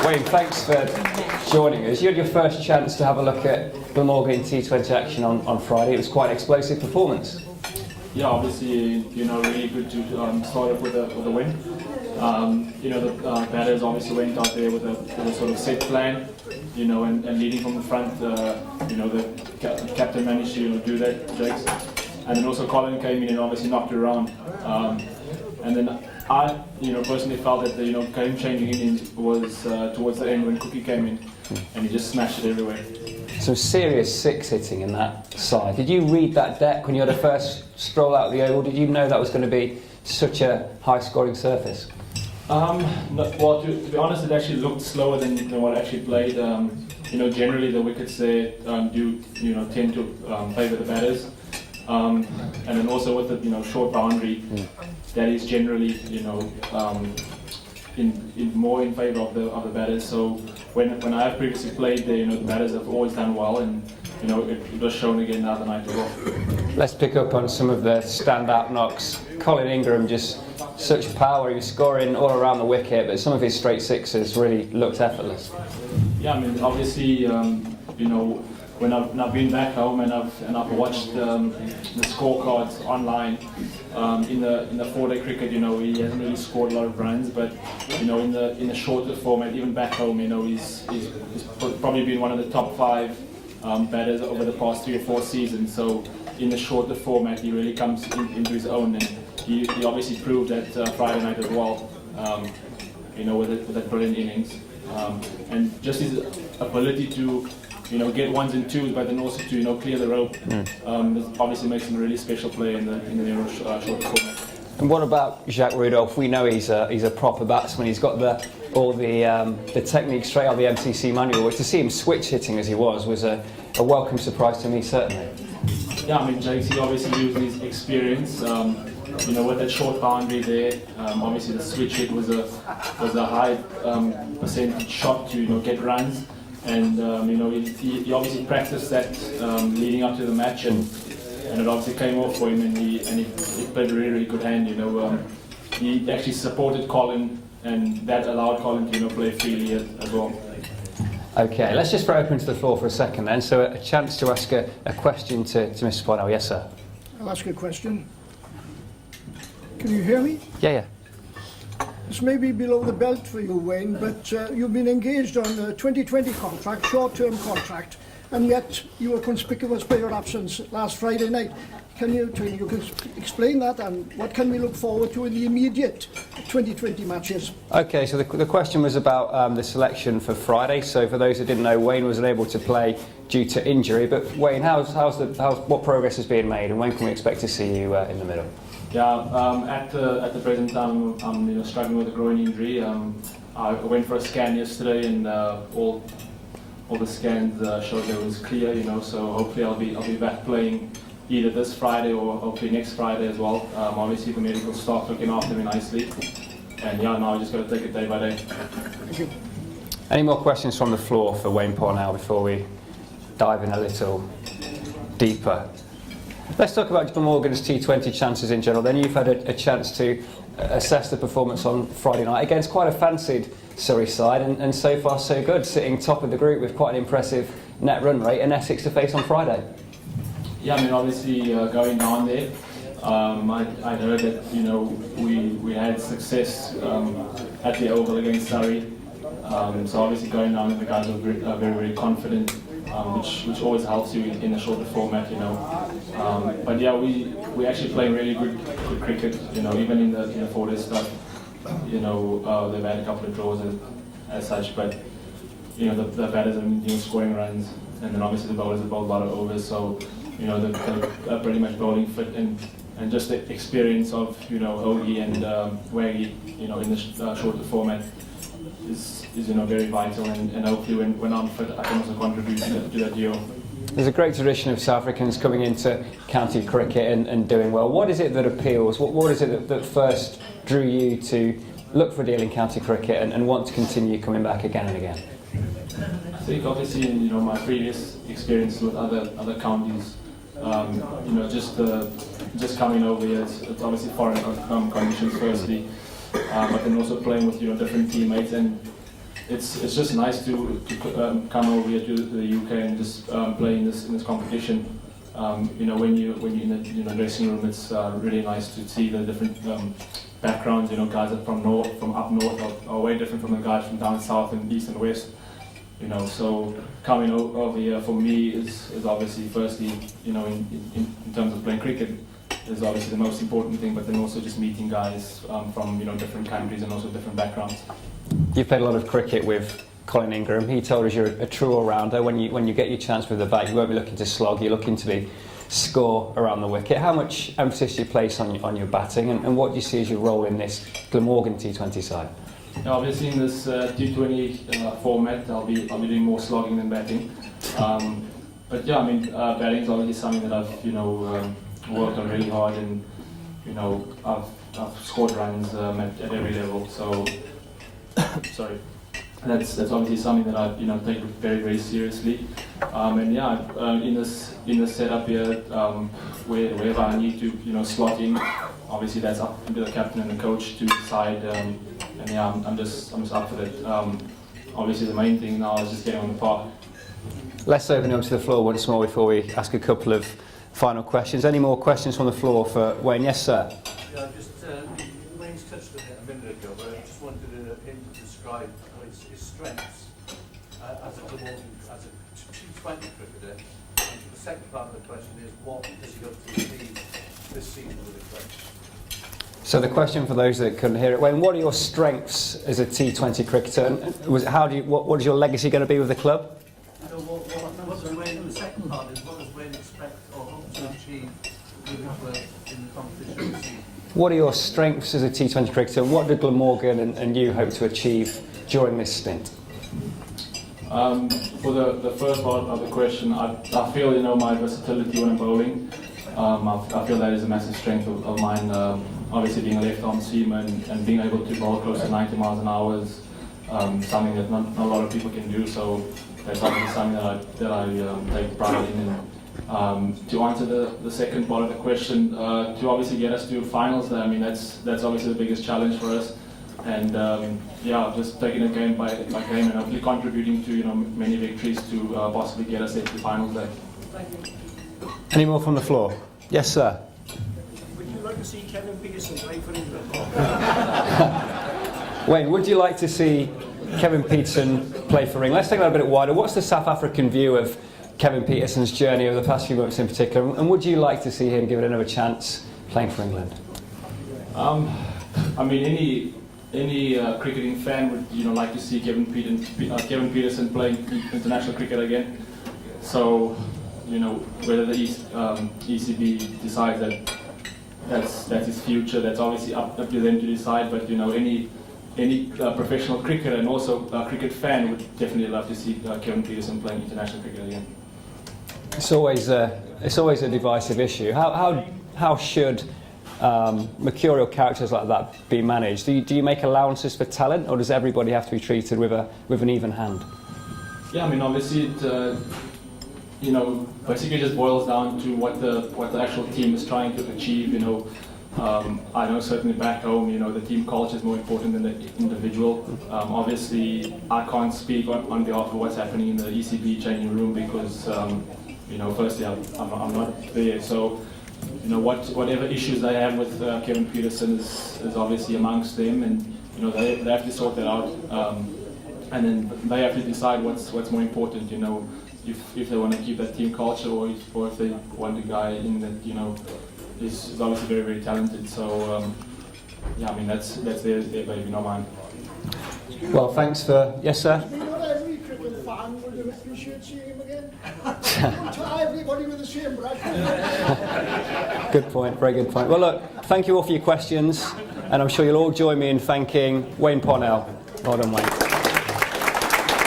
Wayne, thanks for joining us. You had your first chance to have a look at Glamorgan T20 action on Friday. It was quite an explosive performance. Yeah, obviously, really good to start off with a win. The batters obviously went out there with a sort of set plan, and leading from the front. The captain managed to do that, Jakes. And then also Colin came in and obviously knocked it around. And then I, personally felt that the game-changing innings was towards the end when Cookie came in, and he just smashed it everywhere. Some serious six hitting in that side. Did you read that deck when you had a first stroll out of the oval? Did you know that was going to be such a high-scoring surface? Well, to be honest, it actually looked slower than what I actually played. Generally the wickets there do tend to favour the batters, and then also with the short boundary, that is generally more in favour of the batters. So when I have previously played there, the batters have always done well, and it was shown again the other night as well. Let's pick up on some of the standout knocks. Colin Ingram, just such power. He was scoring all around the wicket, but some of his straight sixes really looked effortless. Yeah, I mean, obviously, when I've been back home and I've watched the scorecards online in the 4-day cricket, he hasn't really scored a lot of runs, but in the shorter format, even back home, he's probably been one of the top 5 batters over the past 3 or 4 seasons. So in the shorter format, he really comes into his own, and he obviously proved that Friday night as well. With that brilliant innings, and just his ability to get ones and twos, but then also to clear the rope. Obviously makes him a really special player in the short format. And what about Jacques Rudolph? We know he's a proper batsman. He's got all the technique straight out of the MCC manual. Which to see him switch hitting as he was a welcome surprise to me, certainly. Yeah, I mean, Jakes, he obviously used his experience. With that short boundary there, obviously the switch hit was a high percentage shot to get runs. And he obviously practiced that leading up to the match, and it obviously came off for him, and he played a really, really good hand. He actually supported Colin, and that allowed Colin to play freely as well. Okay, let's just throw open to the floor for a second then. So a chance to ask a question to Mr. Parnell. Yes, sir. I'll ask you a question. Can you hear me? Yeah. This may be below the belt for you, Wayne, but you've been engaged on a 2020 contract, short-term contract, and yet you were conspicuous by your absence last Friday night. Can you explain that, and what can we look forward to in the immediate 2020 matches? Okay, so the question was about the selection for Friday. So for those who didn't know, Wayne wasn't able to play due to injury. But Wayne, what progress is being made, and when can we expect to see you in the middle? Yeah, at the present time, I'm struggling with a groin injury. I went for a scan yesterday, and all the scans showed that it was clear. So hopefully I'll be back playing either this Friday or hopefully next Friday as well. Obviously the medical staff looking after me nicely, and now I just got to take it day by day. Thank you. Any more questions from the floor for Wayne Parnell before we dive in a little deeper? Let's talk about Glamorgan's T20 chances in general. Then you've had a chance to assess the performance on Friday night against quite a fancied Surrey side, and so far so good, sitting top of the group with quite an impressive net run rate, and Essex to face on Friday. Yeah, I mean, obviously going down there, I heard that we had success at the Oval against Surrey. So obviously going down there, the guys are very, very confident, which always helps you in a shorter format, But yeah, we actually play really good cricket, even in the 4-day stuff. They've had a couple of draws as such, but the batters have been scoring runs, and then obviously the bowlers have bowled a lot of overs, so they're pretty much bowling fit, and just the experience of Hoagie and Waggy, in the shorter format is very vital, and hopefully when I'm fit I can also contribute to that deal. There's a great tradition of South Africans coming into county cricket and doing well. What is it that appeals? What is it that first drew you to look for a deal in county cricket and want to continue coming back again and again? I think obviously my previous experience with other counties, just coming over here, it's obviously foreign conditions firstly, but then also playing with different teammates, and it's just nice to come over here to the UK and just play in this competition. When you're in the dressing room, it's really nice to see the different backgrounds. Guys that from up north are way different from the guys from down south and east and west. So coming over here for me is obviously firstly, in terms of playing cricket, is obviously the most important thing, but then also just meeting guys from different countries and also different backgrounds. You've played a lot of cricket with Colin Ingram. He told us you're a true all-rounder. When you get your chance with the bat, you won't be looking to slog, you're looking to score around the wicket. How much emphasis do you place on your batting, and what do you see as your role in this Glamorgan T20 side? Obviously in this T20 format, I'll be doing more slogging than batting. But yeah, batting is obviously something that I've worked on really hard, and I've scored runs at every level. So sorry. That's obviously something that I take very, very seriously, and yeah, in this setup here, wherever I need to slot in, obviously that's up to the captain and the coach to decide, and yeah, I'm just up for that. Obviously the main thing now is just getting on the park. Let's open up to the floor once more before we ask a couple of final questions. Any more questions from the floor for Wayne? Yes, sir. Yeah, Wayne's touched on it a minute ago, but I just wanted him to describe his strengths as a T20 cricketer. And the second part of the question is, what does he hope to achieve this season with the club? So the question for those that couldn't hear it, Wayne, what are your strengths as a T20 cricketer? And what is your legacy going to be with the club? So what does Wayne, the second part is, what does Wayne expect or hope to achieve with the club in the competition this season? What are your strengths as a T20 cricketer, and what do Glamorgan and you hope to achieve during this stint? For the first part of the question, I feel my versatility when I'm bowling. I feel that is a massive strength of mine. Obviously, being a left-arm seamer and being able to bowl close to 90 miles an hour is something that not a lot of people can do. So that's obviously something that I take pride in. To answer the second part of the question, to obviously get us to finals, that's obviously the biggest challenge for us. And yeah, just taking it game by game and hopefully contributing to many victories to possibly get us into finals there. Any more from the floor? Yes, sir. Would you like to see Kevin Peterson play for England? Wayne, would you like to see Kevin Peterson play for England? Let's take that a bit wider. What's the South African view of Kevin Peterson's journey over the past few months in particular, and would you like to see him give it another chance playing for England? Any cricketing fan would like to see Kevin Peterson playing international cricket again. So whether the ECB decides that's his future, that's obviously up to them to decide. But any professional cricketer and also a cricket fan would definitely love to see Kevin Peterson playing international cricket again. It's always a divisive issue. How should mercurial characters like that be managed? Do you make allowances for talent, or does everybody have to be treated with an even hand? Yeah, obviously it basically just boils down to what the actual team is trying to achieve. I know certainly back home, the team culture is more important than the individual. Obviously, I can't speak on behalf of what's happening in the ECB changing room because, firstly, I'm not there. So, whatever issues they have with Kevin Peterson is obviously amongst them, and they have to sort that out. And then they have to decide what's more important. If they want to keep that team culture, or if they want a guy in that is obviously very, very talented. So that's their baby, not mine. Well, thanks for yes, sir. Not every cricket fan would appreciate seeing him again. Don't tie everybody with the same brush. Good point. Very good point. Well, look, thank you all for your questions, and I'm sure you'll all join me in thanking Wayne Parnell. Well done, Wayne.